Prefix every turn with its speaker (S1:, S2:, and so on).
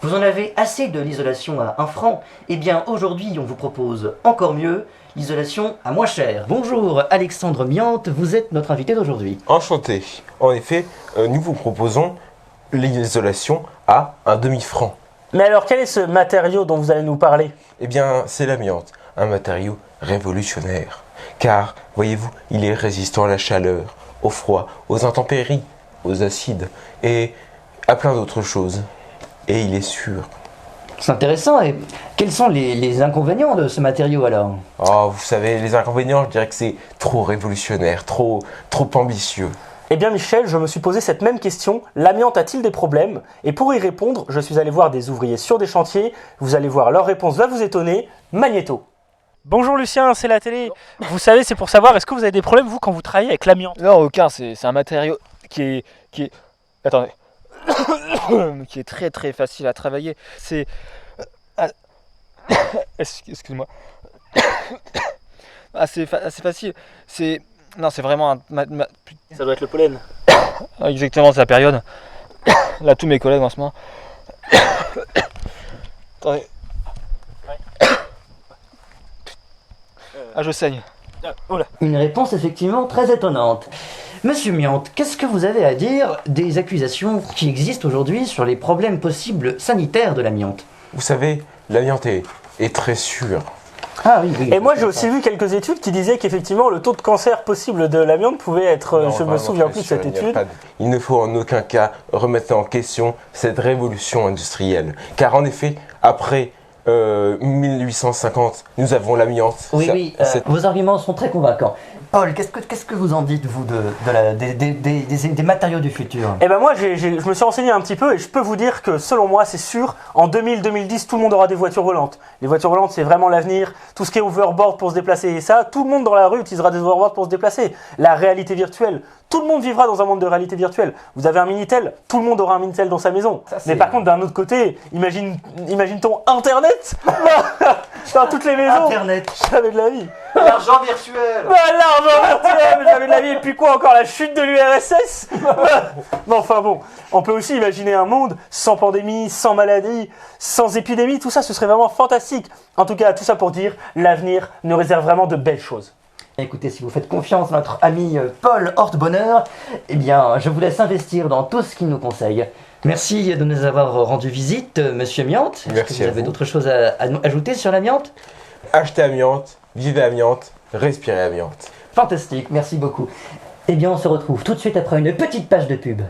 S1: Vous en avez assez de l'isolation à 1 franc? Eh bien aujourd'hui on vous propose encore mieux, l'isolation à moins cher. Bonjour Alexandre Miante, vous êtes notre invité d'aujourd'hui.
S2: Enchanté. En effet, nous vous proposons l'isolation à un demi-franc.
S3: Mais alors quel est ce matériau dont vous allez nous parler?
S2: Eh bien, c'est l'amiante, un matériau révolutionnaire. Car, voyez-vous, il est résistant à la chaleur, au froid, aux intempéries, aux acides et à plein d'autres choses. Et il est sûr.
S1: C'est intéressant, et quels sont les inconvénients de ce matériau alors?
S2: Oh, vous savez, les inconvénients, je dirais que c'est trop révolutionnaire, trop ambitieux.
S3: Eh bien Michel, je me suis posé cette même question, l'amiante a-t-il des problèmes? Et pour y répondre, je suis allé voir des ouvriers sur des chantiers, vous allez voir, leur réponse va vous étonner, magnéto. Bonjour Lucien, c'est la télé. Vous savez, c'est pour savoir, est-ce que vous avez des problèmes vous quand vous travaillez avec l'amiante?
S4: Non, aucun, c'est un matériau qui est... Attendez. qui est très très facile à travailler. C'est... Excuse-moi. C'est facile. C'est... Non, c'est vraiment un...
S3: Ça doit être le pollen.
S4: Exactement, c'est la période. Là, tous mes collègues en ce moment. Attendez. Ah, je saigne.
S3: Oh là.
S1: Une réponse effectivement très étonnante. Monsieur Miante, qu'est-ce que vous avez à dire des accusations qui existent aujourd'hui sur les problèmes possibles sanitaires de l'amiante?
S2: Vous savez, l'amiante est très sûre.
S1: Ah oui, oui.
S3: Et moi j'ai aussi vu quelques études qui disaient qu'effectivement le taux de cancer possible de l'amiante pouvait être,
S2: Non,
S3: je me
S2: vraiment
S3: souviens
S2: très
S3: plus de
S2: sûr,
S3: cette
S2: il n'y a
S3: étude.
S2: pas de- Il ne faut en aucun cas remettre en question cette révolution industrielle. Car en effet, après 1850, nous avons l'amiante.
S1: Oui,
S2: Ça-
S1: oui,
S2: c'est-
S1: vos arguments sont très convaincants. Paul, qu'est-ce que vous en dites, vous, des matériaux du futur?
S3: Et ben moi je me suis renseigné un petit peu et je peux vous dire que selon moi c'est sûr, en 2000-2010 tout le monde aura des voitures volantes. Les voitures volantes c'est vraiment l'avenir, tout ce qui est overboard pour se déplacer et ça, tout le monde dans la rue utilisera des overboards pour se déplacer. La réalité virtuelle, tout le monde vivra dans un monde de réalité virtuelle. Vous avez un Minitel, tout le monde aura un Minitel dans sa maison. Mais par contre d'un autre côté, imagine-t-on Internet dans toutes les maisons?
S1: Internet.
S3: Jamais de la vie.
S1: L'argent virtuel.
S3: L'argent virtuel, jamais de la vie. Et puis quoi encore, la chute de l'URSS? Mais enfin bon, on peut aussi imaginer un monde sans pandémie, sans maladie, sans épidémie. Tout ça, ce serait vraiment fantastique. En tout cas, tout ça pour dire, l'avenir nous réserve vraiment de belles choses.
S1: Écoutez, si vous faites confiance à notre ami Paul Hortbonheur, eh bien, je vous laisse investir dans tout ce qu'il nous conseille. Merci de nous avoir rendu visite, monsieur Miante. Est-ce
S2: Merci
S1: que vous
S2: à
S1: avez
S2: vous.
S1: d'autres choses à nous ajouter sur l'amiante?
S2: Achetez amiante, vivez amiante, respirez amiante.
S1: Fantastique, merci beaucoup. Eh bien, on se retrouve tout de suite après une petite page de pub.